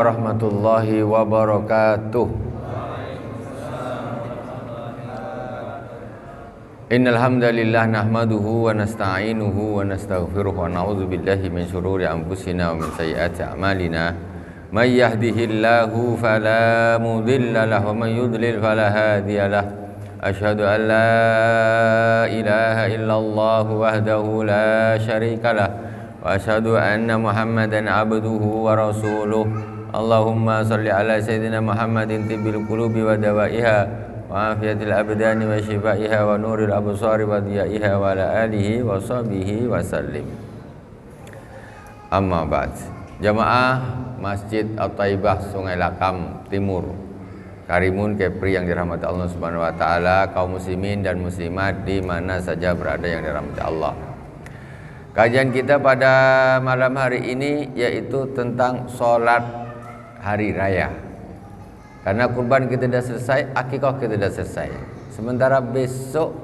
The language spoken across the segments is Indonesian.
Warahmatullahi wabarakatuh. Innal hamdalillah nahmaduhu wa nasta'inuhu wa nastaghfiruh wa na'udzu billahi min shururi anfusina wa min sayyiati a'malina. May yahdihillahu fala mudilla lahu wa may yudlil fala hadiya lahu. Asyhadu an la ilaha illallah wahdahu la syarika lah wa asyhadu anna Muhammadan abduhu wa rasuluh. Allahumma salli ala sayyidina Muhammadin tibbil qulubi wa dawaiha wa afiyatil abdani wa shifaiha wa nuril absari wa diyaiha wa ala alihi wa sahbihi wa sallim. Amma ba'd. Jamaah Masjid At-Thaibah Sungai Lakam Timur, Karimun Kepri yang dirahmati Allah Subhanahu wa taala, kaum muslimin dan muslimat di mana saja berada yang dirahmati Allah. Kajian kita pada malam hari ini yaitu tentang sholat hari raya. Karena kurban kita sudah selesai, akikah kita sudah selesai. Sementara besok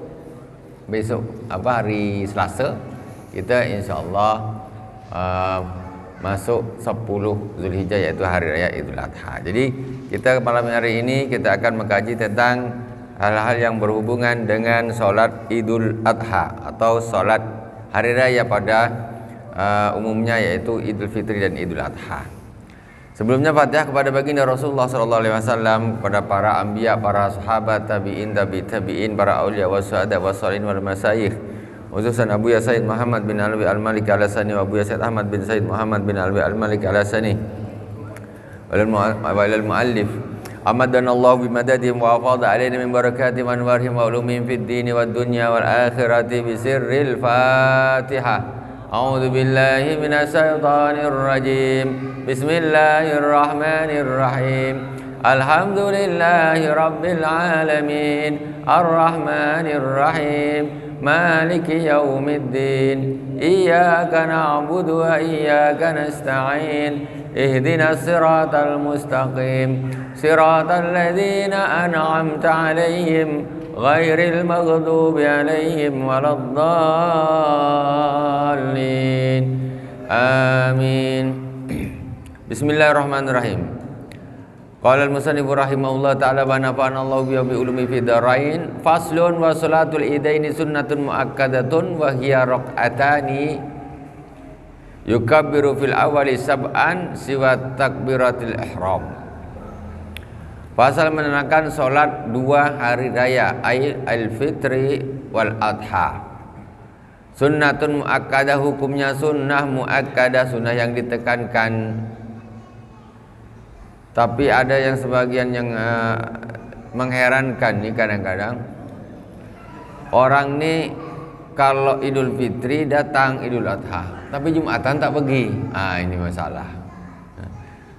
hari Selasa kita insyaallah masuk 10 Zulhijjah yaitu hari raya Idul Adha. Jadi kita malam hari ini kita akan mengkaji tentang hal-hal yang berhubungan dengan sholat Idul Adha atau sholat hari raya pada umumnya yaitu Idul Fitri dan Idul Adha. Sebelumnya Fatihah kepada baginda Rasulullah SAW, kepada para anbiya, para sahabat, tabi'in, tabi'in, para aulia wasyuhada wassalihin wal masyayikh, khususan Abu Ya Said Muhammad bin Alwi Al-Malik Al-Hasani wa Abu Ya Said Ahmad bin Said Muhammad bin Alwi Al-Malik Al-Hasani walal muallif amadana Allah bimadadihim wa afadha alaina min barakatihim wa anwarihim wa ulumihim fid dini wad dunya wal akhirati bi sirril Fatihah. A'udzu billahi minasy syaithanir rajim. Bismillahirrahmanirrahim. Alhamdulillahi rabbil alamin. Arrahmanir rahim. Maliki yaumiddin. Iyyaka na'budu wa iyyaka nasta'in. Ihdinas siratal mustaqim. Siratal ladzina an'amta 'alaihim ghairil maghdubi 'alaihim waladdallin. Amin. Bismillahirrahmanirrahim. Qala al-musannif rahimahullah ta'ala wa nafa'ana Allahu bi ulumi fid dharain. Faslun wa salatul idaini sunnatun muakkadatun wa hiya raq'atani yukabbiru fil awali sab'an siwa takbiratil ihram. Pasal menerangkan solat dua hari raya al-fitri wal adha. Sunnatun muakkadah, hukumnya sunnah muakkadah, sunnah yang ditekankan. Tapi ada yang sebagian yang mengherankan nih, kadang-kadang orang nih kalau Idul Fitri datang Idul Adha, tapi Jumatan tak pergi. Ini masalah.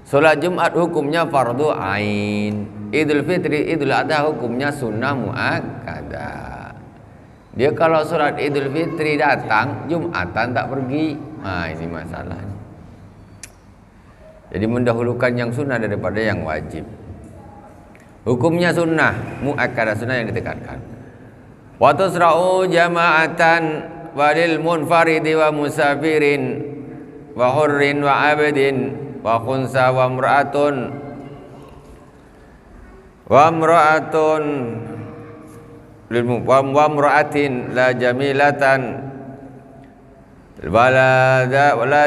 Salat Jumat hukumnya fardu ain. Idul Fitri, Idul Adha hukumnya sunnah muakkadah. Dia kalau salat Idul Fitri datang, Jumatan tak pergi. Ini masalah. Jadi mendahulukan yang sunnah daripada yang wajib. Hukumnya sunnah muakkadah, sunnah yang ditekankan. Wa tusra'u jama'atan walil munfaridi wa musafirin wa hurrin wa abdin wa khunsa wa imra'atun lil wa imra'atin la jamilatan wala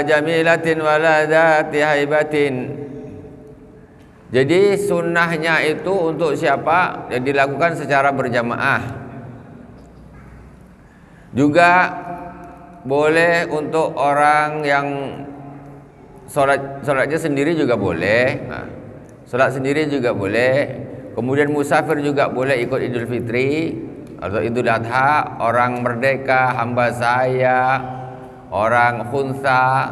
jamilatin wala dzati haibatin. Jadi sunnahnya itu untuk siapa? Yang dilakukan secara berjamaah. Juga boleh untuk orang yang sholatnya sendiri juga boleh. Sholat sendiri juga boleh. Kemudian musafir juga boleh ikut Idul Fitri atau Idul Adha. Orang merdeka, hamba saya, orang khunsa,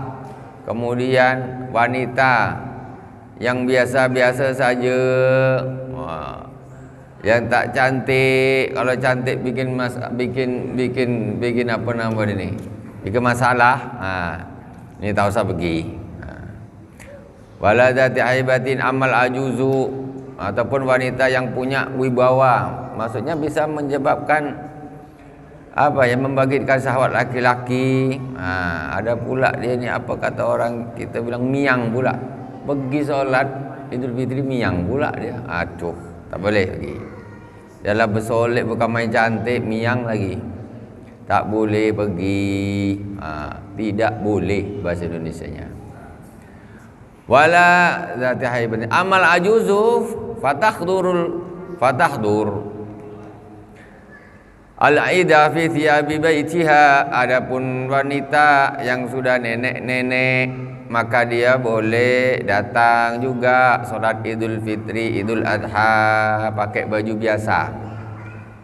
kemudian wanita yang biasa-biasa saja, yang tak cantik. Kalau cantik bikin apa nama ini? Bikin masalah. Ini tak usah pergi. Waladati haibatin amal ajuzu, ataupun wanita yang punya wibawa, maksudnya bisa menyebabkan membangkitkan syahwat laki-laki. Ada pula dia ni apa kata orang kita bilang miang pula. pergi solat Idul Fitri miang pula dia. Aduh, tak boleh lagi. Dalam bersolek bukan main cantik, miang lagi. Tak boleh pergi. Tidak boleh bahasa Indonesianya. Wala zati haibati amal ajuzuf fatahdur al-aida fi thiyabi baitiha. Adapun wanita yang sudah nenek-nenek maka dia boleh datang juga salat Idul Fitri, Idul Adha pakai baju biasa.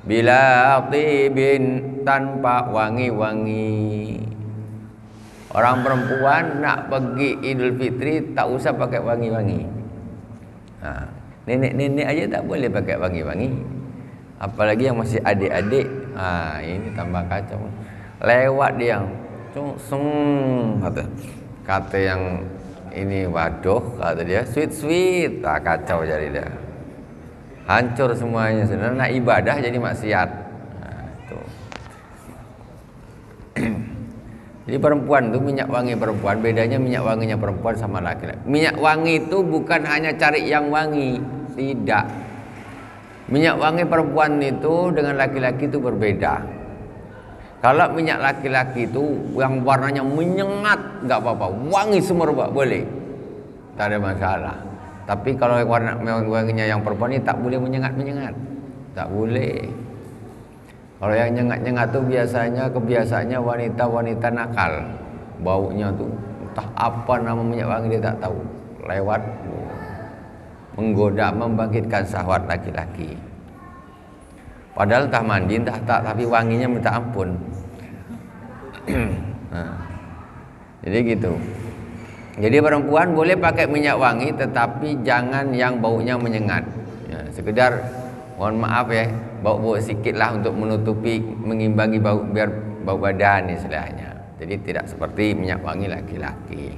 Bila tibin, tanpa wangi-wangi. Orang perempuan nak pergi Idul Fitri tak usah pakai wangi-wangi. Nenek-nenek aja tak boleh pakai wangi-wangi. Apalagi yang masih adik-adik. Ini tambah kacau. Lewat dia yang kata yang ini waduh, kata dia sweet. Kacau jadi dia. Hancur semuanya. Sebenarnya nak ibadah jadi maksiat. Jadi perempuan itu minyak wangi perempuan, bedanya minyak wanginya perempuan sama laki-laki. Minyak wangi itu bukan hanya cari yang wangi, tidak. Minyak wangi perempuan itu dengan laki-laki itu berbeda. Kalau minyak laki-laki itu yang warnanya menyengat, nggak apa-apa, wangi semerbak boleh, tak ada masalah. Tapi kalau warna wanginya yang perempuan ini tak boleh menyengat, tak boleh. Kalau yang nyengat-nyengat tuh biasanya kebiasaannya wanita-wanita nakal. Baunya tuh entah apa nama minyak wangi dia tak tahu. Lewat menggoda, membangkitkan syahwat laki-laki. Padahal entah mandi entah tak, tapi wanginya minta ampun. Jadi gitu. Jadi perempuan boleh pakai minyak wangi tetapi jangan yang baunya menyengat. Sekedar mohon maaf ya, bau-bau sikit lah untuk menutupi, mengimbangi bau, biar bau badan istilahnya. Jadi tidak seperti minyak wangi laki-laki.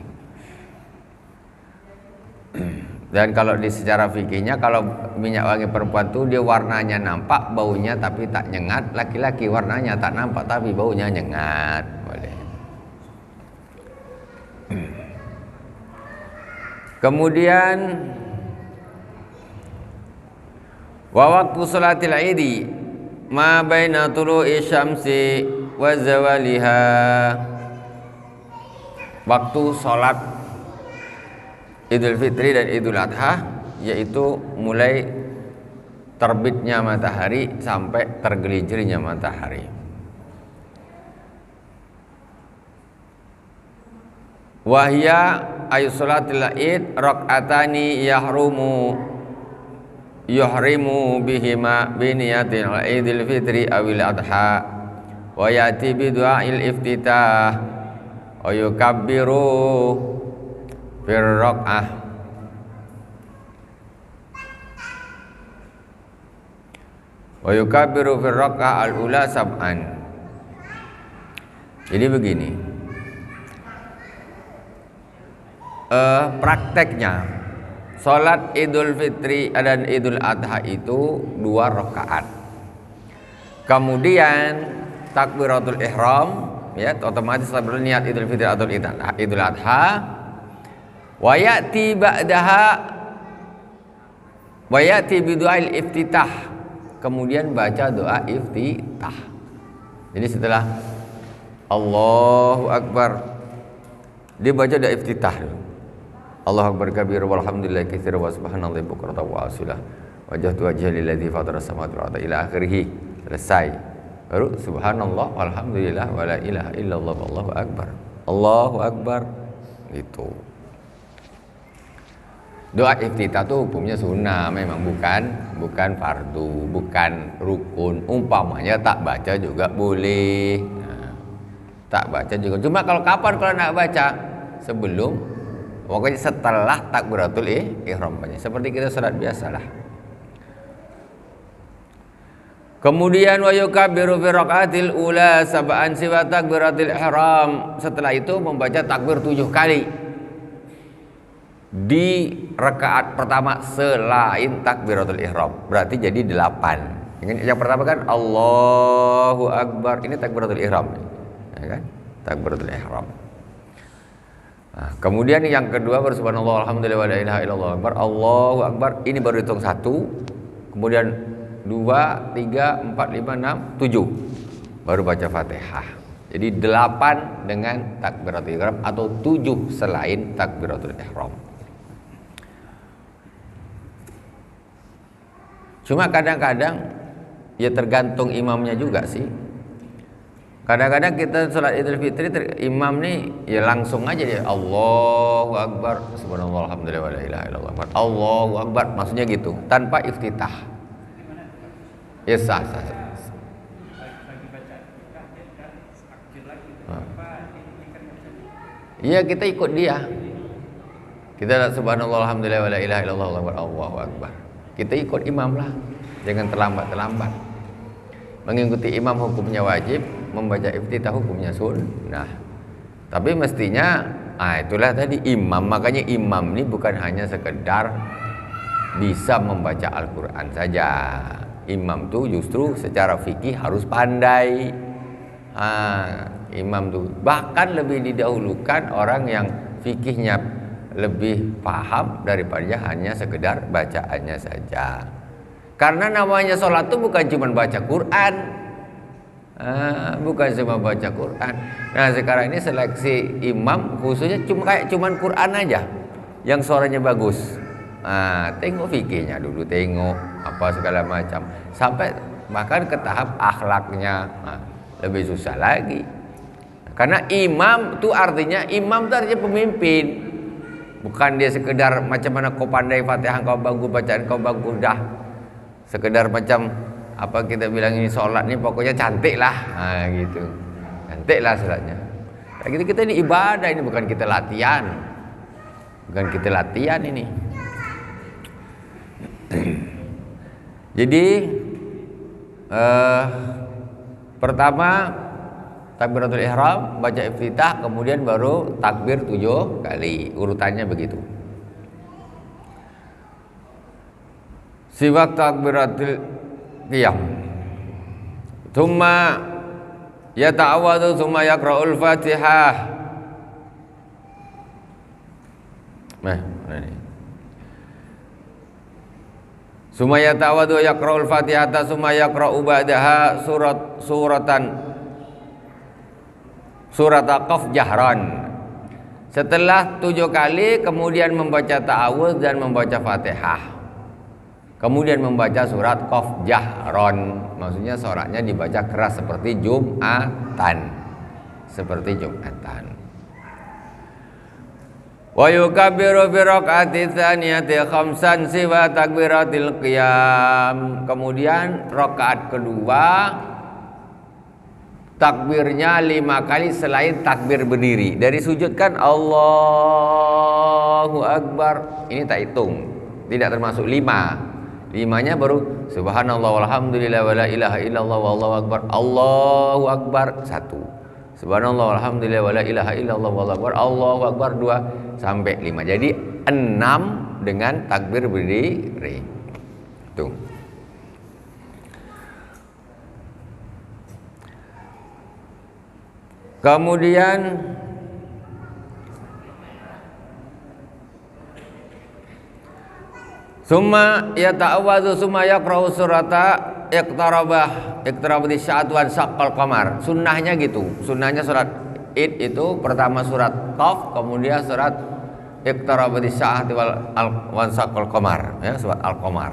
Dan kalau di secara fikihnya, kalau minyak wangi perempuan tuh dia warnanya nampak, baunya tapi tak nyengat. Laki-laki warnanya tak nampak tapi baunya nyengat. Boleh. Kemudian wa waktu salatil idi ma baina tulu'i syamsi wa zawaliha. Waktu salat Idul Fitri dan Idul Adha yaitu mulai terbitnya matahari sampai tergelincirnya matahari. Wahya ayu salatil id rakaatani yuhrimu bihima biniyatin Idul Fitri awil Adha wa yati bi du'ail iftitah wa yukabbiru fir rak'ah wa yukabbiru fir rak'ah al-ula sab'an. Jadi begini, prakteknya salat Idul Fitri dan Idul Adha itu 2 rakaat. Kemudian takbiratul ihram, ya otomatis berniat Idul Fitri atau Idul Adha. Wa ya'ti ba'daha wa ya'ti bi du'ail iftitah. Kemudian baca doa iftitah. Jadi setelah Allahu Akbar dia baca doa iftitah dulu. Allahu Akbar kabir walhamdulillahi katsiran wa subhanallahi bukratan wa asila. Wajhatu wajha lilladzi fatara samawati wal arda ila akhirih. Selesai. Baru subhanallah walhamdulillah wala ilaha illallah wallahu akbar. Allahu Akbar. Itu. Doa iftitah itu hukumnya sunnah, memang bukan fardu, bukan rukun. Umpamanya tak baca juga boleh. Tak baca juga. Cuma kalau kapan kalau nak baca? Sebelum, pokoknya setelah takbiratul ihram, seperti kita salat biasalah. Kemudian wa yukabbiru fi rakaatil ula sab'an siwa takbiratul ihram. Setelah itu membaca takbir 7 kali. Di rakaat pertama selain takbiratul ihram, berarti jadi 8. Yang pertama kan Allahu Akbar, ini takbiratul ihram, ya kan? Takbiratul ihram. Nah, kemudian yang kedua baru subhanallah alhamdulillah wa la ilaha illallah akbar, Allahu akbar. Ini baru hitung 1, kemudian 2, 3, 4, 5, 6, 7 baru baca Fatihah. Jadi 8 dengan takbiratul ihram atau 7 selain takbiratul ihram. Cuma kadang-kadang ya tergantung imamnya juga sih. Kadang-kadang kita sholat Idul Fitri imam nih ya langsung aja dia Allahu Akbar, subhanallah alhamdulillah wa la ilaha illallah akbar, Allahu Akbar, maksudnya gitu tanpa iftitah. Ya sah. Iya, kita ikut dia. Kita subhanallah alhamdulillah wa la ilaha illallah Allahu Akbar. Kita ikut imam lah. Jangan terlambat-terlambat. Mengikuti imam hukumnya wajib, membaca iftitah hukumnya sunnah. Tapi mestinya itulah tadi imam. Makanya imam ini bukan hanya sekedar bisa membaca Al-Quran saja. Imam tuh justru secara fikih harus pandai. Imam tuh bahkan lebih didahulukan orang yang fikihnya lebih paham daripada hanya sekedar bacaannya saja. Karena namanya sholat itu bukan cuma baca Quran, bukan cuma baca Quran. Nah sekarang ini seleksi imam khususnya cuman Quran aja yang suaranya bagus. Tengok fikihnya dulu, tengok apa segala macam, sampai bahkan ke tahap akhlaknya. Lebih susah lagi. Karena imam itu artinya pemimpin. Bukan dia sekedar macam mana kau pandai Fatihah, kau bagus bacaan, kau bagus dah. Sekedar macam apa kita bilang ini sholat nih pokoknya cantik lah, gitu. Cantik lah sholatnya. Nah, kita ini ibadah, ini bukan kita latihan. Bukan kita latihan ini. Jadi pertama takbiratul ihram, baca iftitah, kemudian baru takbir 7 kali. Urutannya begitu. Siwak takbiratul qiyam. Tsumma yata'awwadhu tsumma yaqra'ul Fatihah. Mana ini? Tsumma yata'awwadhu yaqra'ul Fatihah, tsumma yaqra'u ba'daha surat Qaf jahran. Setelah 7 kali kemudian membaca ta'awudz dan membaca Fatihah. Kemudian membaca surat Qaf jahron, maksudnya suratnya dibaca keras seperti Jumatan. Wa yukabbiru fi rakaati tsaniyati khamsan siwa takbiratil qiyam. Kemudian rakaat kedua takbirnya 5 kali selain takbir berdiri. Dari sujud kan Allahu Akbar, ini tak hitung, tidak termasuk 5. 5-nya baru subhanallah walhamdulillah wa la ilaha illallah wallahu akbar, Allahu akbar 1. Subhanallah walhamdulillah wa la ilaha illallah wallahu akbar, Allahu akbar 2 sampai 5. Jadi 6 dengan takbir berdiri. Tuh. Kemudian summa yata'awwadhu summa yaqra'u surata iqtarabati sya'atu wan saqqal qamar. Sunnahnya gitu. Sunnahnya surat Id itu pertama surat Qaf, kemudian surat iqtarabati sya'atu wan saqqal qamar, ya, surat Al-Qamar.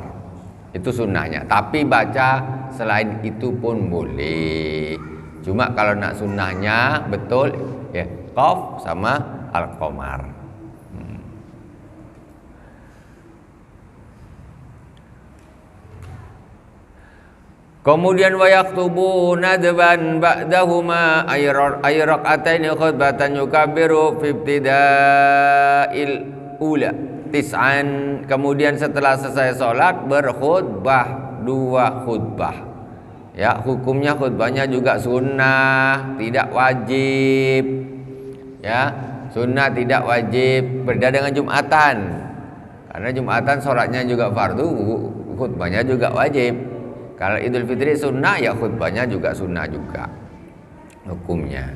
Itu sunnahnya. Tapi baca selain itu pun boleh. Cuma kalau nak sunnahnya betul ya Qaf sama Al-Qamar. Kemudian wa yaktubu nadban ba'dahuma ay rak'ataini khutbatan yukabbiru fi ibtida'il ula tis'an. Kemudian setelah selesai salat berkhutbah 2 khutbah. Ya, hukumnya khutbahnya juga sunnah, tidak wajib. Ya, sunnah tidak wajib. Berbeda dengan Jumatan. Karena Jumatan salatnya juga fardu, khutbahnya juga wajib. Kalau Idul Fitri sunnah, ya khutbahnya juga sunnah juga hukumnya.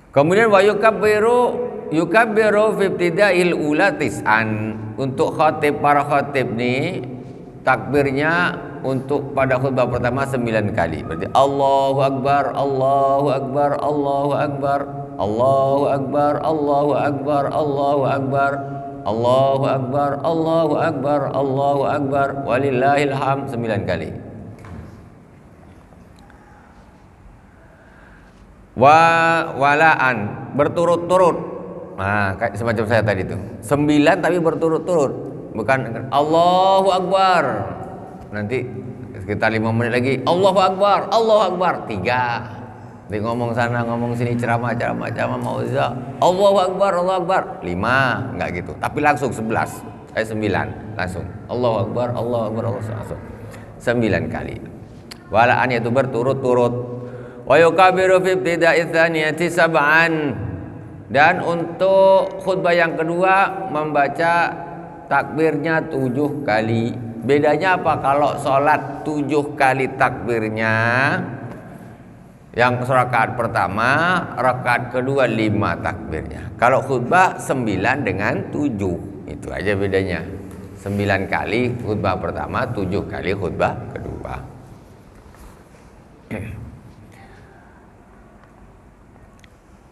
Kemudian wa yukabbiru fi ibtida'il ula tis'an. Untuk khatib, para khatib nih takbirnya untuk pada khutbah pertama 9 kali. Berarti Allahu Akbar, Allahu Akbar, Allahu Akbar, Allahu Akbar, Allahu Akbar, Allahu Akbar, Allahu Akbar, Allahu Akbar, Allahu Akbar, walillahil hamd 9 kali. Walaan berturut-turut. Nah, kayak semacam saya tadi itu. 9 tapi berturut-turut. Bukan Allahu Akbar. Nanti sekitar 5 menit lagi Allahu Akbar, Allahu Akbar 3. Dia ngomong sana, ngomong sini, ceramah mauizah. Allahu Akbar, Allahu Akbar 5, enggak gitu. Tapi langsung 11, 9 langsung. Allahu Akbar, Allahu Akbar, Allahu Akbar. 9 kali. Walaan itu berturut-turut. Wa yukabiru fi ibtida'i tsaniyati sab'an. Dan untuk khutbah yang kedua membaca takbirnya 7 kali. Bedanya apa? Kalau sholat 7 kali takbirnya, yang rakaat pertama, rakaat kedua 5 takbirnya. Kalau khutbah 9 dengan 7, itu aja bedanya. 9 kali khutbah pertama, 7 kali khutbah kedua.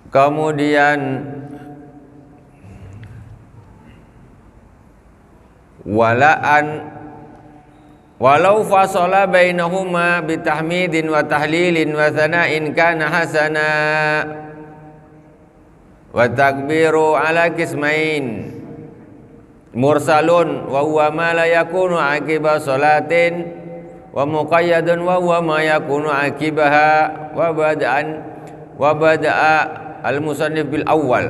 Kemudian walau fasala bainahuma bitahmidin wa tahlilin wa thana'in kana hasana wa takbiru ala qismain mursalun wa huwa ma la yakunu aqiba salatin wa muqayyadun wa huwa ma yakunu aqibaha wa bada'a al-musannif bil awal.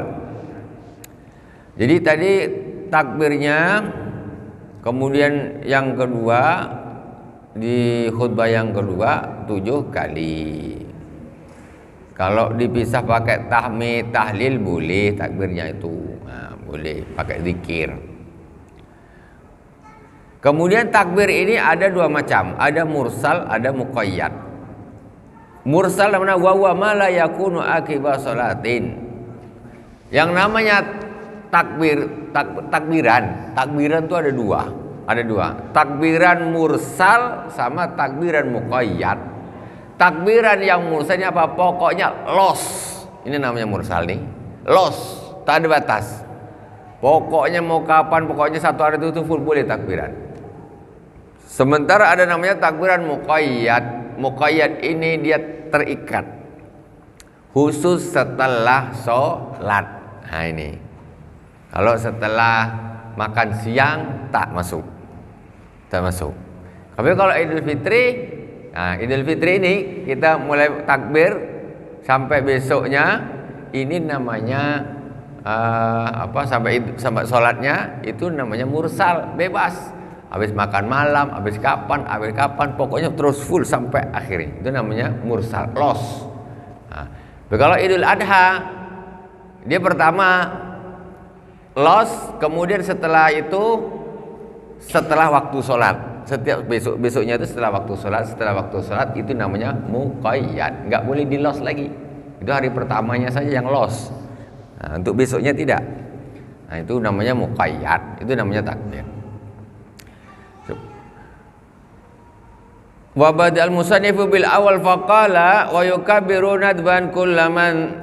Jadi tadi takbirnya, kemudian yang kedua di khutbah yang kedua 7 kali. Kalau dipisah pakai tahmid, tahlil boleh takbirnya itu. Nah, boleh pakai zikir. Kemudian takbir ini ada 2 macam, ada mursal, ada muqayyad. Mursal namanya wa huwa ma la yakunu akiba salatin. Yang namanya takbiran itu ada dua. Takbiran mursal sama takbiran muqayyad. Takbiran yang mursal ini apa? Pokoknya los. Ini namanya mursal nih. Los, tak ada batas. Pokoknya mau kapan, pokoknya 1 hari itu full boleh takbiran. Sementara ada namanya takbiran muqayyad. Muqayyad ini dia terikat khusus setelah sholat. Nah ini kalau setelah makan siang tak masuk. Tapi kalau Idul Fitri, nah Idul Fitri ini kita mulai takbir sampai besoknya, ini namanya sampai sholatnya itu namanya mursal, bebas. Habis makan malam, habis kapan, pokoknya terus full sampai akhirnya. Itu namanya mursal, los. Nah, kalau Idul Adha, dia pertama los, kemudian setelah itu setelah waktu sholat. Setiap besoknya itu setelah waktu sholat itu namanya muqayyad. Nggak boleh di los lagi. Itu hari pertamanya saja yang los. Nah, untuk besoknya tidak. Nah, itu namanya muqayyad. Itu namanya takbir. Wa badal musannifu bil awal faqala wa yukabbiru nadban kullaman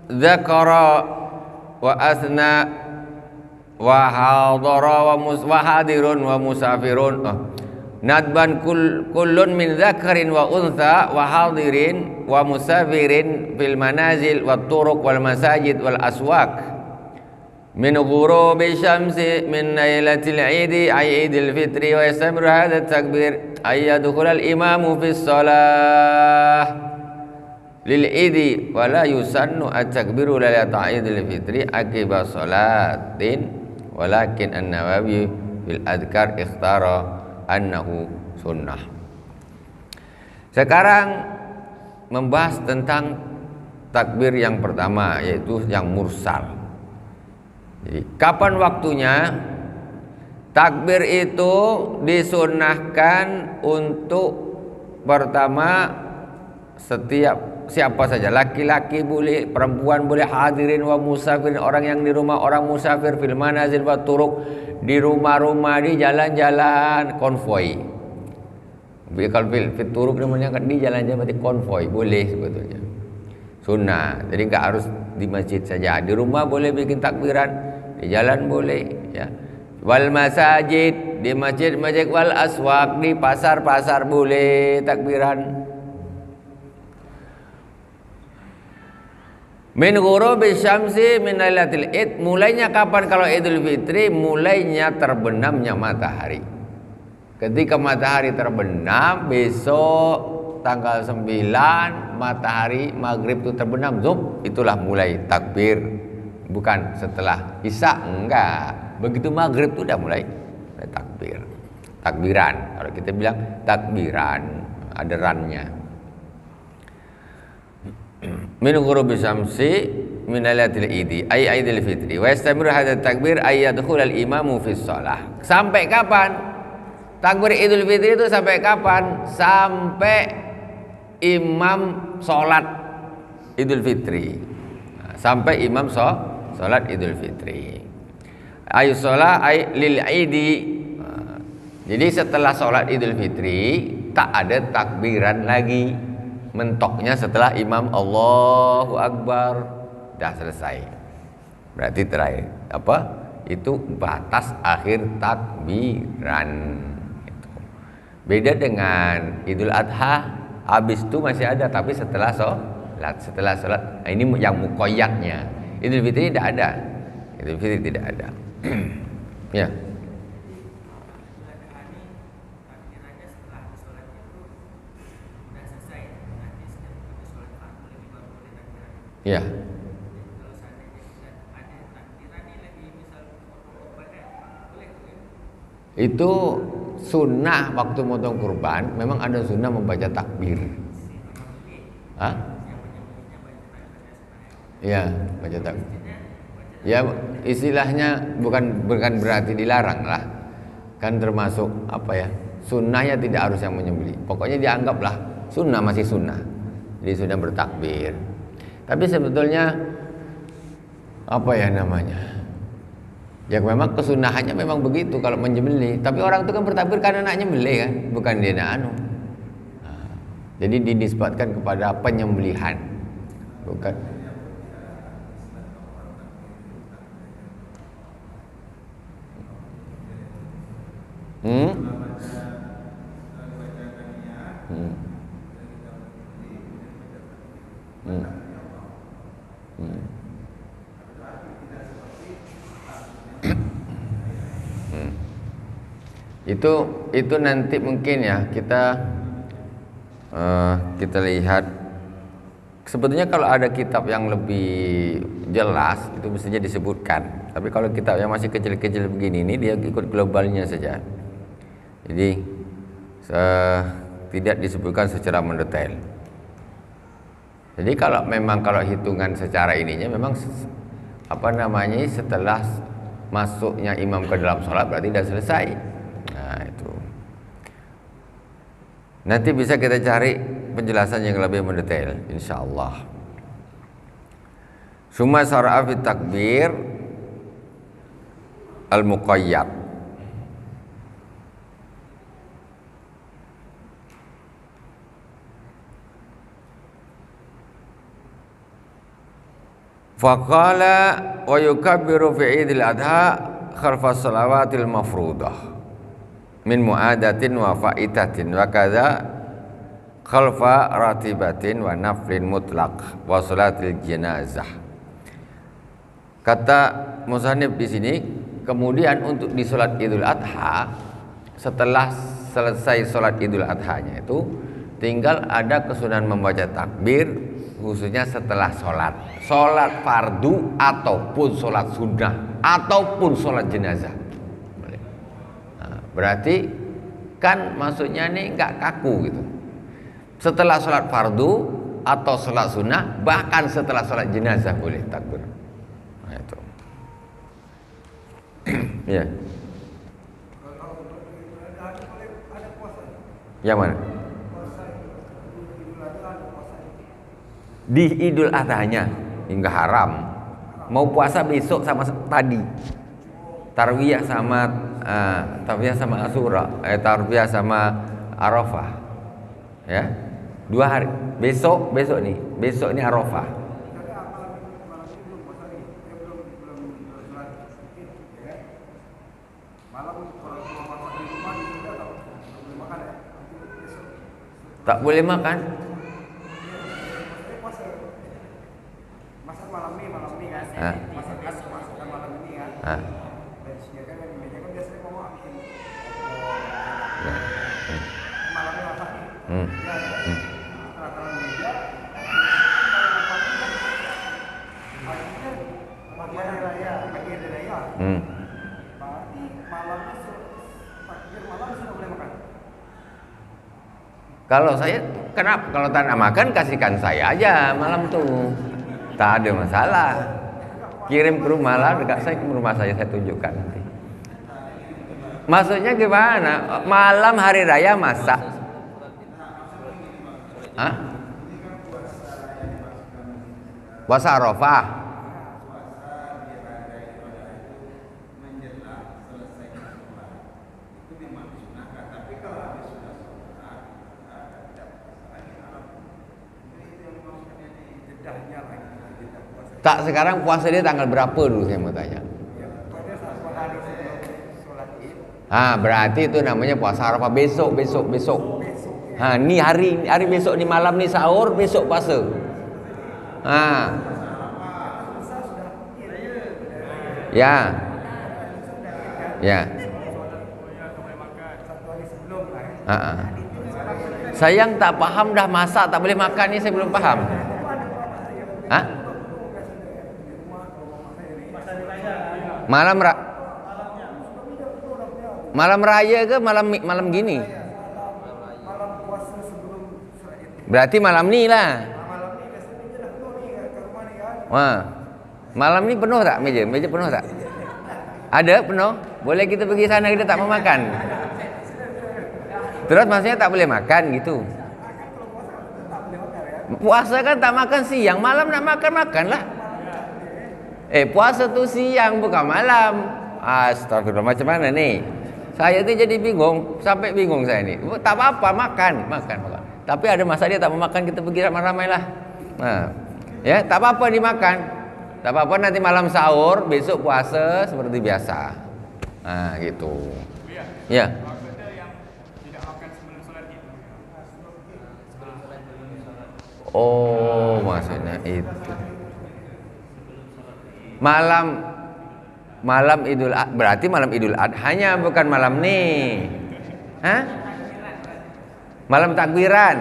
dzakara wa asna wa hadara wa hadirun wa musafirun. Nadban kullun min dzakarin wa untha wa hadirin wa musafirin fil manazil wat turuq wal masajid wal aswaq min ghurubi syamsi min lailatil idi ay idil fitri wa yastamir hadha takbir ay yadkhul al imamu fi shalah lil idi wa la yusannu at takbiru lailatul idil fitri akiba salatin walakin an-Nawawi fil adhkar ikhtara annahu sunnah. Sekarang membahas tentang takbir yang pertama, yaitu yang mursal. Jadi, kapan waktunya? Takbir itu disunnahkan untuk pertama setiap siapa saja, laki-laki boleh, perempuan boleh, hadirin wa musafirin, orang yang di rumah, orang musafir, fil manazil wa turuq, di rumah-rumah, di jalan-jalan, konvoi. Kalau fil turuq namanya kan di jalan-jalan, berarti konvoi, boleh sebetulnya. Sunnah. Jadi enggak harus di masjid saja. Di rumah boleh bikin takbiran, di jalan boleh, ya. Wal masajid, di masjid-masjid, wal aswaq, di pasar-pasar boleh takbiran. Min ghurubi syamsi min lailatul id, mulainya kapan kalau Idul Fitri? Mulainya terbenamnya matahari. Ketika matahari terbenam, besok tanggal 9 matahari maghrib itu terbenam, zup, itulah mulai takbir. Bukan setelah Isya, enggak. Begitu maghrib itu udah mulai takbir. Takbiran. Kalau kita bilang takbiran, ada rannya. Min ghurubi syamsi min lailatul idi ay Idul Fitri wa yastamiru hadha takbir ay yadkhul al imamu fi shalah. Sampai kapan? Takbir Idul Fitri itu sampai kapan? Sampai imam salat Idul Fitri. Sampai imam salat Idul Fitri. Ay shalah ay lil idi. Jadi setelah salat Idul Fitri tak ada takbiran lagi. Mentoknya setelah imam Allahu Akbar dah selesai. Berarti terakhir apa? Itu batas akhir takbiran. Itu. Beda dengan Idul Adha, habis itu masih ada tapi setelah salat. Ini yang muqayyadnya. Idul Fitri tidak ada. Idul Fitri tidak ada. Ya. Ya. Itu sunnah waktu motong kurban, memang ada sunnah membaca takbir. Hah? Ya, baca takbir. Ya, istilahnya bukan berarti dilarang lah. Kan termasuk apa ya? Sunnahnya tidak harus yang menyembelih. Pokoknya dianggaplah sunnah, masih sunnah. Jadi sudah bertakbir. Tapi sebetulnya apa ya namanya? Ya memang kesunahannya memang begitu kalau menyembelih. Tapi orang itu kan bertakbir karena nak nyembelih kan, bukan dia nak anu. Nah, jadi dinisbatkan kepada penyembelihan, bukan. Itu nanti mungkin ya kita lihat. Sebetulnya kalau ada kitab yang lebih jelas itu mestinya disebutkan. Tapi kalau kitab yang masih kecil-kecil begini ini dia ikut globalnya saja. Jadi tidak disebutkan secara mendetail. Jadi kalau hitungan secara ininya memang apa namanya setelah masuknya imam ke dalam sholat berarti sudah selesai. Nah itu nanti bisa kita cari penjelasan yang lebih mendetail insyaallah. Summa syara'a fi takbir al-muqayyad. Faqala wa yukabbiru fi Idul Adha khalfa salawatil mafruḍah min mu'adatin wa fa'itatin wa kadza khalfa ratibatin wa naflin mutlaq wa salatil janazah. Kata musannif di sini, kemudian untuk di salat Idul Adha, setelah selesai salat Idul Adhanya itu tinggal ada kesunahan membaca takbir khususnya setelah salat fardu ataupun salat sunnah ataupun salat jenazah. Nah, berarti kan maksudnya nih nggak kaku gitu. Setelah salat fardu atau salat sunnah, bahkan setelah salat jenazah boleh takbir. Nah, itu. Ya. Yang mana? di Idul Adhanya hingga haram. Mau puasa besok sama tadi. Tarwiyah sama Asyura, tarwiyah sama Arafah. Ya. 2 hari. Besok ini Arafah. Tak boleh makan. Masak malam ini kan. Masakan malam ini kan. Dan disediakan di meja kan biasanya ngomong malamnya masak nih. Setelah meja pagi hari raya. Berarti malamnya takbir malam sudah boleh makan. Kalau saya, kenapa? Kalau tak nak makan, kasihkan saya aja malam tuh. Tak ada masalah. Kirim ke rumah lah, dekat saya ke rumah saya tunjukkan nanti. Maksudnya gimana? Malam hari raya masak. Hah? Puasa Arafah. Tak, sekarang puasa dia tanggal berapa dulu saya mau tanya. Berarti itu namanya puasa Arafah besok. Ni hari besok ni malam ni sahur, besok puasa. Ya. Saya yang tak paham dah masak tak boleh makan ni, saya belum paham. Malam raya ke malam gini? Berarti malam ni lah. Malam ni penuh tak meja? Meja penuh tak? Ada penuh? Boleh kita pergi sana, kita tak mau makan. Terus maksudnya tak boleh makan gitu. Puasa kan tak makan siang, malam nak makanlah. Puasa tu siang bukan malam. Astagfirullah, macam mana ni? Saya tu jadi bingung, sampai bingung saya ni. Tak apa-apa, makan. Tapi ada masa dia tak mau makan, kita pergi ramai-ramai lah. Ya, tak apa-apa dimakan. Tak apa-apa, nanti malam sahur, besok puasa seperti biasa. Gitu. Ya. Oh, maksudnya itu. Malam Idul Adha, berarti malam Idul Adhanya bukan malam ni. Malam takbiran.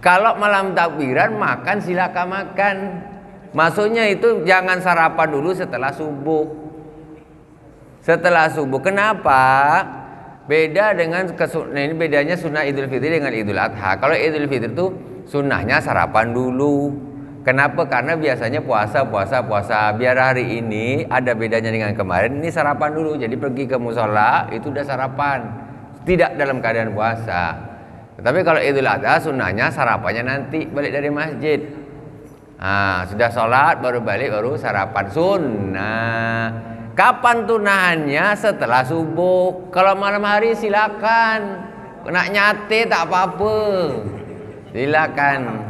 Kalau malam takbiran makan, silakan makan. Maksudnya itu jangan sarapan dulu setelah subuh. Kenapa? Beda dengan ini bedanya sunnah Idul Fitri dengan Idul Adha. Kalau Idul Fitri itu sunnahnya sarapan dulu. Kenapa? Karena biasanya puasa. Biar hari ini ada bedanya dengan kemarin. Ini sarapan dulu. Jadi pergi ke musola itu udah sarapan. Tidak dalam keadaan puasa. Tetapi kalau Idul Adha sunnahnya sarapannya nanti balik dari masjid. Sudah sholat baru balik baru sarapan sunnah. Kapan tunahannya? Setelah subuh. Kalau malam hari silakan. Nak nyate tak apa-apa. Silakan.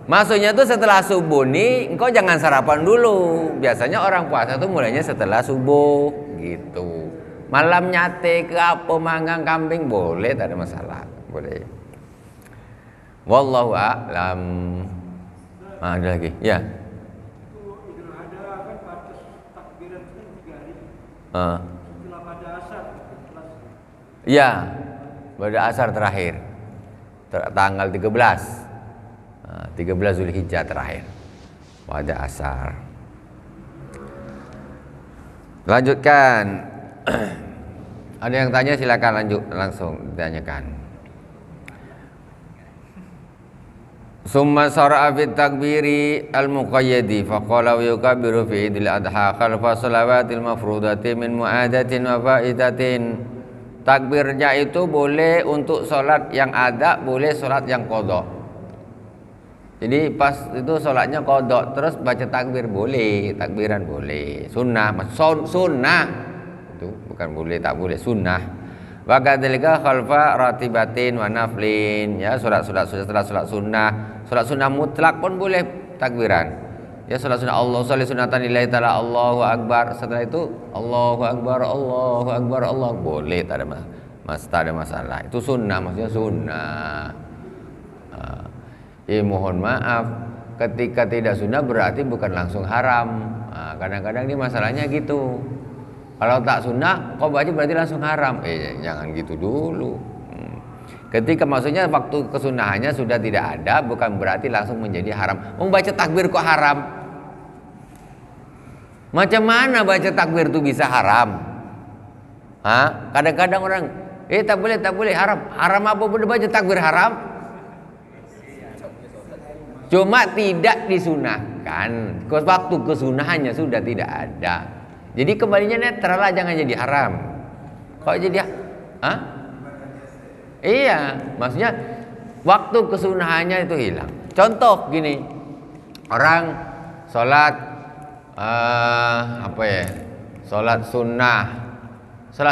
Maksudnya tuh setelah subuh nih, engkau jangan sarapan dulu. Biasanya orang puasa tuh mulainya setelah subuh, gitu. Malam nyate ke apa, manggang kambing boleh, tak ada masalah, boleh. Wallahu a'lam. Ada lagi, ya. Idul Adha kan batas takbiran itu 3 hari. Setelah pada asar. Ya, pada asar terakhir, tanggal 13 Zulhijjah terakhir pada asar. Lanjutkan. Ada yang tanya silakan langsung ditanyakan. Summa sara'a fit takbiri al-muqayyadi faqala wa yukabbiru fi idil adha khalfa salawatil mafrudati min mu'adatin wa fa'idatin. Takbirnya itu boleh untuk solat yang ada, boleh solat yang qadha. Jadi pas itu sholatnya qadha terus baca takbir boleh, takbiran boleh, sunnah, sunnah itu bukan boleh tak boleh, sunnah. Wa kadzalika khalfa ratibatin wa naflin, ya sholat setelah sholat sunnah mutlak pun boleh takbiran. Ya sholat sunnah Allah sholli sunatan lillahi ta'ala Allahu akbar, setelah itu Allahu akbar Allah boleh, tak ada masalah. Itu sunnah, maksudnya sunnah. Mohon maaf, ketika tidak sunnah berarti bukan langsung haram. Kadang-kadang ini masalahnya gitu. Kalau tak sunnah, kau baca berarti langsung haram. Jangan gitu dulu. Ketika maksudnya waktu kesunahannya sudah tidak ada, bukan berarti langsung menjadi haram. Membaca takbir kok haram? Macam mana baca takbir itu bisa haram? Kadang-kadang orang, tak boleh, haram. Haram apa boleh baca takbir haram? Cuma tidak disunahkan. Waktu kesunahannya sudah tidak ada. Jadi kembalinya netral lah, jangan jadi haram. Kok jadi Iya, maksudnya waktu kesunahannya itu hilang. Contoh gini, orang sholat sholat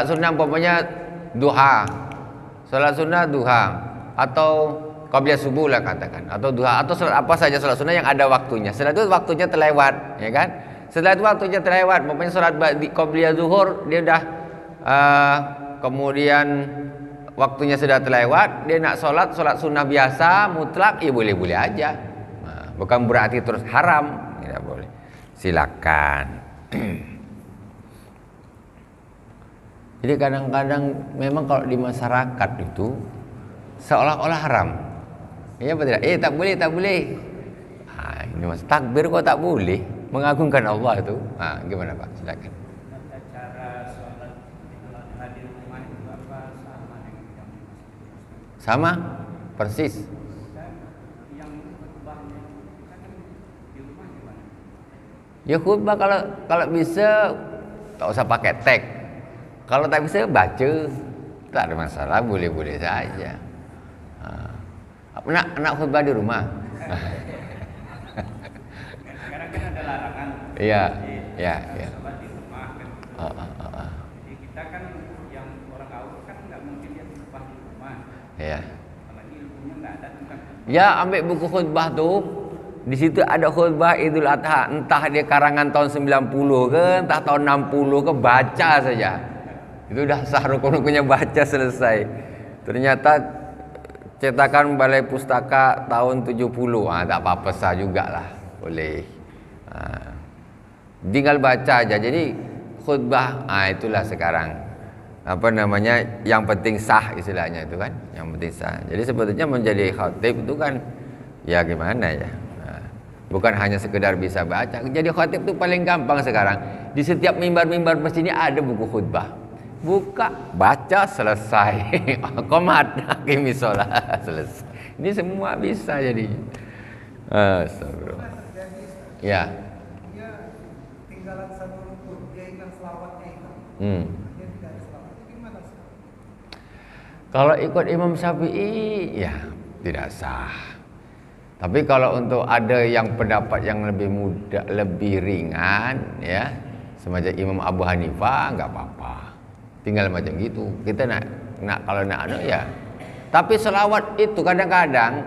sunnah umpamanya duha, sholat sunnah duha atau qabliyah subuh lah katakan, atau duha, atau sholat apa saja sholat sunnah yang ada waktunya. Setelah itu waktunya terlewat, ya kan? Setelah itu waktunya terlewat, umpamanya sholat qabliyah zuhur dia udah kemudian waktunya sudah terlewat, dia nak sholat sunnah biasa mutlak, ya boleh-boleh aja. Bukan berarti terus haram, tidak boleh. Silakan. Jadi kadang-kadang memang kalau di masyarakat itu seolah-olah haram. Iya apa tidak? Tak boleh. Ini mas takbir kok tak boleh, mengagungkan Allah itu. Gimana Pak? Silakan. Cara sholat di rumah itu apa sama dengan sama? Persis. Yang khutbahnya kan di rumah gimana? Ya khutbah kalau bisa tak usah pakai teks. Kalau tak bisa baca, tak ada masalah, boleh-boleh saja. Nak khutbah di rumah. Sekarang kan ada larangan. Iya. Sholat di rumah kan. Jadi kita kan yang orang awam kan nggak mungkin dia khutbah di rumah. Iya. Apalagi ilmunya nggak ada tentang. Ya ambil buku khutbah tuh. Di situ ada khutbah Idul Adha, entah dia karangan tahun 90 ke, entah tahun 60 ke, baca saja. Itu udah sah rukun-rukunnya, baca selesai. Ternyata cetakan Balai Pustaka tahun 70. Tak apa-apa, sah jugalah. Boleh. Tinggal baca aja. Jadi khutbah, itulah sekarang. Yang penting sah istilahnya itu kan. Yang penting sah. Jadi sebetulnya menjadi khatib itu kan ya gimana ya. Bukan hanya sekedar bisa baca. Jadi khatib itu paling gampang sekarang. Di setiap mimbar-mimbar masjid ini ada buku khutbah. Buka, baca, selesai. Qomat, hakimi sholat, selesai. Ini semua bisa jadi. Astagfirullah. Ya. Dia tinggalan satu rukun, dia ingat selawatnya itu. Dia tidak ada selawat. Itu gimana sih? Kalau ikut Imam Syafi'i, ya tidak sah. Tapi kalau untuk ada yang pendapat yang lebih mudah, lebih ringan, ya, semacam Imam Abu Hanifah, nggak apa-apa. Tinggal macam gitu. Kita kalau nak ya. Tapi selawat itu kadang-kadang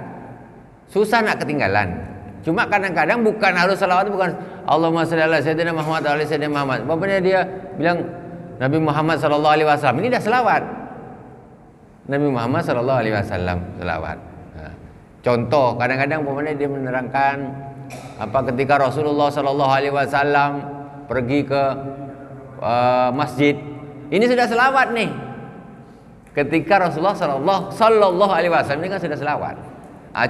susah nak ketinggalan. Cuma kadang-kadang bukan harus selawat, bukan Allahumma shalli ala sayyidina Muhammad wa ala sayyidina Muhammad. Bapaknya dia bilang Nabi Muhammad sallallahu alaihi wasallam. Ini dah selawat. Nabi Muhammad sallallahu alaihi wasallam selawat. Contoh, kadang-kadang bapaknya dia menerangkan ketika Rasulullah sallallahu alaihi wasallam pergi ke masjid. Ini sudah selawat nih. Ketika Rasulullah sallallahu alaihi wasallam ini kan sudah selawat.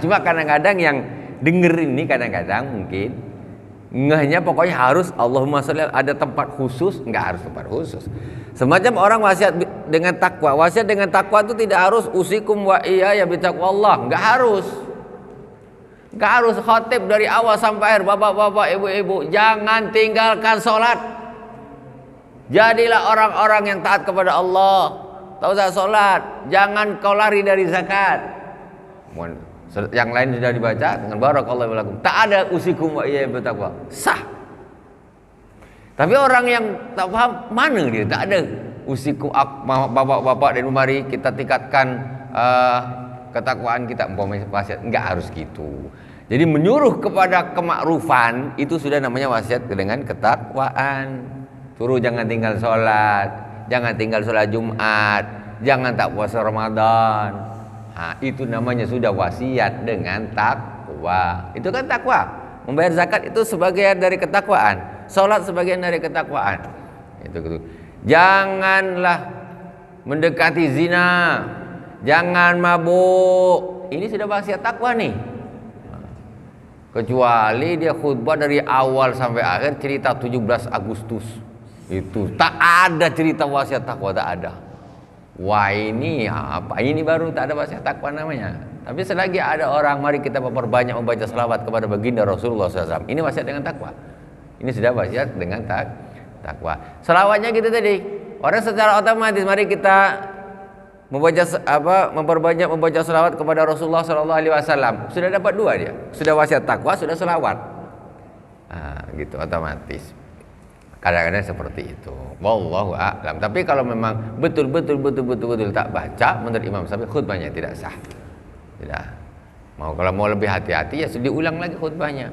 Cuma kadang-kadang yang denger ini kadang-kadang mungkin ngehnya pokoknya harus Allahumma sholli, ada tempat khusus, enggak harus tempat khusus. Semacam orang wasiat dengan takwa. Wasiat dengan takwa itu tidak harus usikum wa iyaya bitaqwallah, enggak harus. Enggak harus khatib dari awal sampai akhir, bapak-bapak, ibu-ibu, jangan tinggalkan sholat. Jadilah orang-orang yang taat kepada Allah. Tak usah sholat. Jangan kau lari dari zakat. Yang lain sudah dibaca dengan barakallahu lakum. Tak ada usikum wa iyaya bertakwa. Sah. Tapi orang yang tak paham, mana dia? Tak ada usikum, bapak-bapak dan mari kita tingkatkan ketakwaan kita, wasiat. Enggak harus gitu. Jadi menyuruh kepada kemakrufan itu sudah namanya wasiat dengan ketakwaan. Suruh jangan tinggal sholat, jangan tinggal sholat Jumat, jangan tak puasa Ramadan. Nah, itu namanya sudah wasiat dengan takwa. Itu kan takwa. Membayar zakat itu sebagian dari ketakwaan. Sholat sebagian dari ketakwaan. Itu. Janganlah mendekati zina, jangan mabuk. Ini sudah wasiat takwa nih. Kecuali dia khutbah dari awal sampai akhir cerita 17 Agustus. Itu tak ada cerita wasiat takwa, tak ada. Wah, ini apa? Ini baru tak ada wasiat takwa namanya. Tapi selagi ada orang, mari kita memperbanyak membaca selawat kepada baginda Rasulullah SAW. Ini wasiat dengan takwa. Ini sudah wasiat dengan takwa. Selawatnya gitu tadi. Orang secara otomatis mari kita memperbanyak membaca selawat kepada Rasulullah SAW. Sudah dapat dua dia. Sudah wasiat takwa, sudah selawat. Nah, gitu otomatis. Kadang-kadang seperti itu. Wallahu a'lam. Tapi kalau memang betul tak baca menurut Imam Syafi'i, khutbahnya tidak sah. Tidak. Kalau mau lebih hati-hati ya diulang lagi khutbahnya.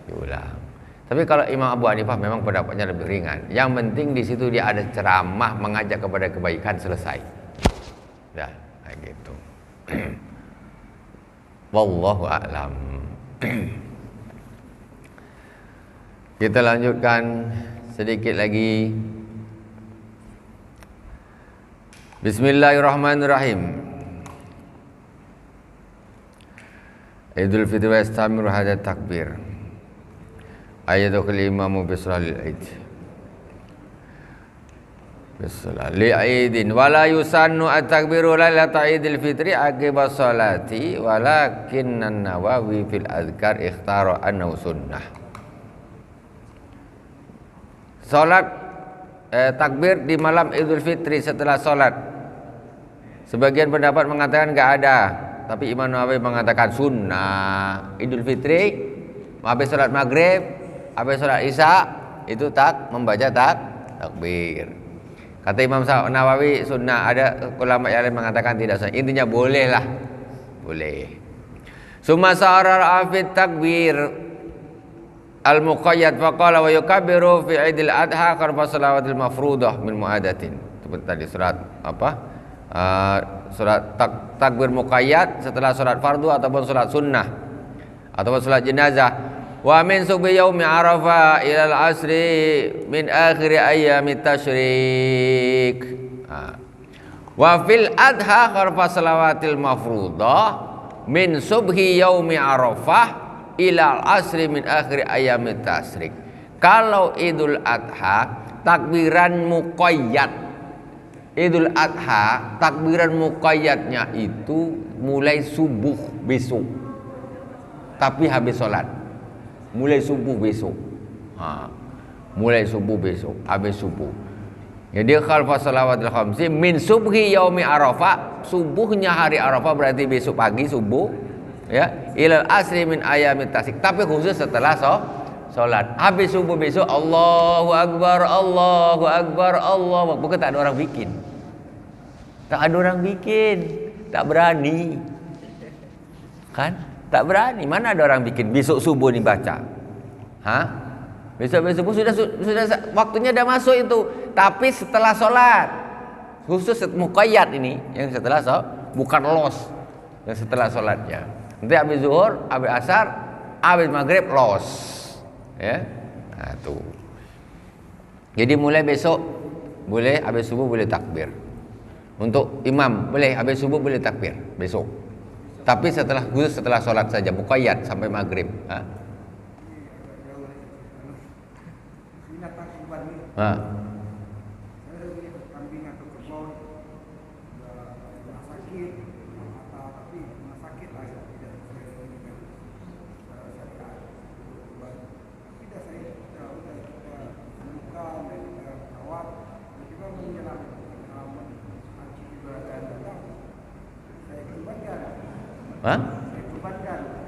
Diulang. Tapi kalau Imam Abu Hanifah memang pendapatnya lebih ringan. Yang penting di situ dia ada ceramah mengajak kepada kebaikan, selesai. Dah, kayak gitu. Wallahu a'lam. Kita lanjutkan sedikit lagi. Bismillahirrahmanirrahim. Idul Fitri wa yastamiru hadha takbir. Ayatul imamu bisalil aid. Bisalil aidin wala yusannu at-takbiru lailata idil fitri aqiba salati walakin an-Nawawi fil azkar ikhtara annahu sunnah. Salat takbir di malam Idul Fitri setelah salat. Sebagian pendapat mengatakan enggak ada, tapi Imam Nawawi mengatakan sunnah. Idul Fitri habis salat maghrib, habis salat isya itu membaca takbir. Kata Imam Nawawi sunnah, ada ulama yang lain mengatakan tidak sunnah. Intinya boleh lah. Boleh. Summa sa'ara afid takbir al-muqayyad faqala wa yukabbiru fi Idul Adha qarba salawatil mafruḍah min mu'adatin. Seperti tadi surat surat takbir muqayyad setelah surat fardu ataupun surat sunnah ataupun surat jenazah. Wa min subhi yaumi Arafah ila al-asri min akhir ayyamit tasyrik. Wa fil adha qarba salawatil mafruḍah min subhi yaumi Arafah ilal asri min akhir ayyamit tasyrik. Kalau Idul Adha takbiran muqayyad. Idul Adha takbiran muqayyadnya itu mulai subuh besok. Tapi habis salat. Mulai subuh besok. Mulai subuh besok, habis subuh. Jadi khalfa salawatil khamsi min subhi yaumi Arafah, subuhnya hari Arafah berarti besok pagi subuh. Ya, ilal asri min ayyamit tasyrik, tapi khusus setelah salat. Habis subuh besok Allahu akbar, Allahu akbar, Allahu akbar. Bukan tak ada orang bikin. Tak ada orang bikin, tak berani. Kan? Tak berani. Mana ada orang bikin besok subuh ni baca? Besok subuh sudah waktunya dah masuk itu, tapi setelah salat. Khusus muqayyad ini yang setelah salat, bukan los. Yang setelah salatnya. Nanti habis zuhur, habis asar, habis maghrib los, ya, nah tuh. Jadi mulai besok boleh, habis subuh boleh takbir. Untuk imam boleh, habis subuh boleh takbir besok. Tapi khusus setelah sholat saja, muqayyad sampai maghrib.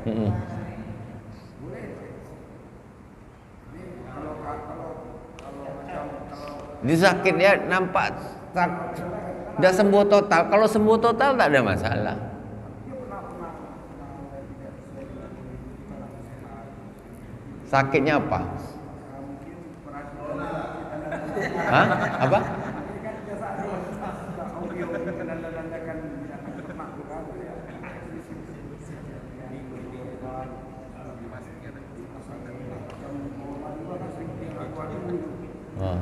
Mm-mm. Dia sakit ya nampak udah sembuh total. Kalau sembuh total tak ada masalah. Sakitnya apa? Hah? Apa? Oh.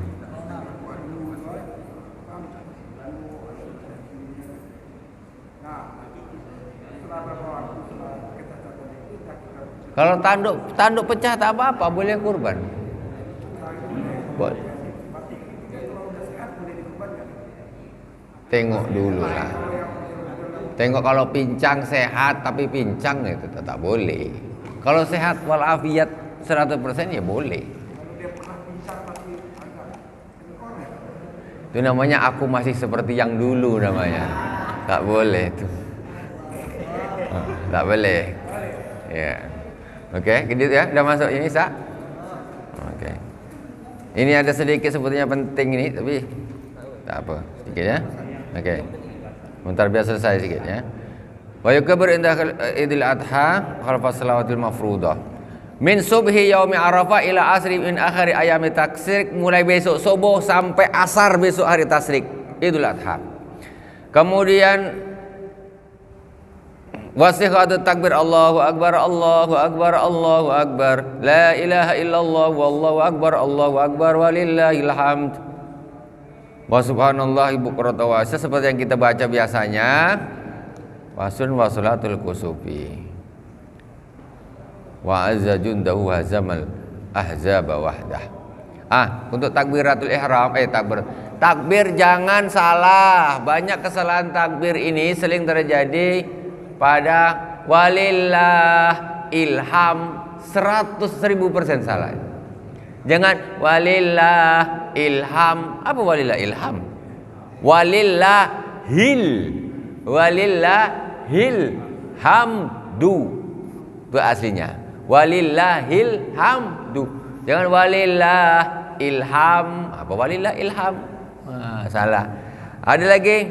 Kalau tanduk pecah tak apa-apa, boleh kurban. Boleh. Tengok dulu lah. Tengok kalau pincang sehat tapi pincang itu tak boleh. Kalau sehat walafiat 100% ya boleh. Itu namanya aku masih seperti yang dulu namanya. Tak boleh itu. Tak boleh. Ya. Okey, gitu ya. Dah masuk ini sah? Okey. Ini ada sedikit sepertinya penting ini tapi tak apa. Sedikit ya. Okey. Bentar biar selesai sikit ya. Wa yukabir inda Idul Adha khalfa salawatil mafruḍah. Min subhi yaumi Arafah ila asri min akhir ayami tasyrik, mulai besok subuh sampai asar besok hari tasyrik Idul Adha. Kemudian wasihatu takbir Allahu akbar Allahu akbar Allahu akbar la ilaha illallah wallahu akbar walillahil hamd wa subhanallah bukratan wa asila, seperti yang kita baca biasanya. Wasun wa salatul kusufi wa azza jundahu hazamal ahzaba wahdah. Untuk takbiratul ihram takbir jangan salah. Banyak kesalahan takbir ini sering terjadi pada walillah ilham 100.000% salah. Jangan walillah ilham. Apa walillah ilham? Walillahil hamdu. Itu aslinya. Walillahil hamdu. Jangan walillah ilham. Apa walillah ilham? Salah. Ada lagi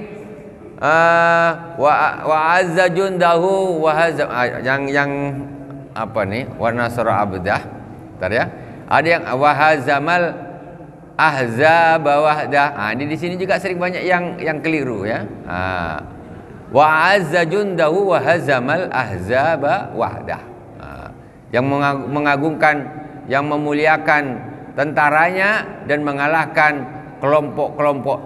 wa azza jundahu wa hazam, yang apa nih? Wa nasra abdah. Bentar ya. Ada yang wa hazamal ahzaba wahdah. Ini di sini juga sering banyak yang keliru ya. Wa azza jundahu wa hazamal ahzaba wahdah. Yang mengagungkan, yang memuliakan tentaranya dan mengalahkan kelompok-kelompok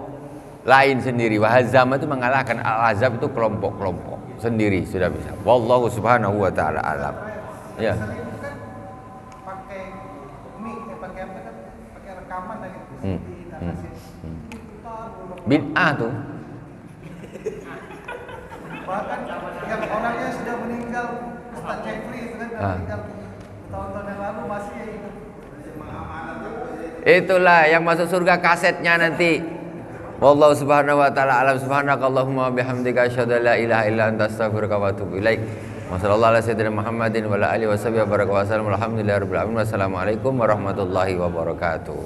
lain sendiri. Wa hazama itu mengalahkan, al-azab itu kelompok-kelompok sendiri sudah bisa. Wallahu subhanahu wa ta'ala alam. Ya. Pakai mic, pakai apa kan? Pakai rekaman lagi. Bid'ah tuh. Bahkan yang orangnya sudah meninggal, Ustaz Jeffrey itu kan sudah meninggal tahun-tahun yang lalu masih hidup. Itulah yang masuk surga kasetnya nanti. Wallahu subhanahu wa ta'ala alam. Subhanakallahumma bihamdika asyhadu an la ilaha illa anta astaghfiruka wa atubu ilaik. Wa sallallahu ala sayyidina Muhammadin wa ala alihi wa sahbihi wa baraka wa sallam. Alhamdulillahirabbil alamin. Wassalamualaikum warahmatullahi wabarakatuh.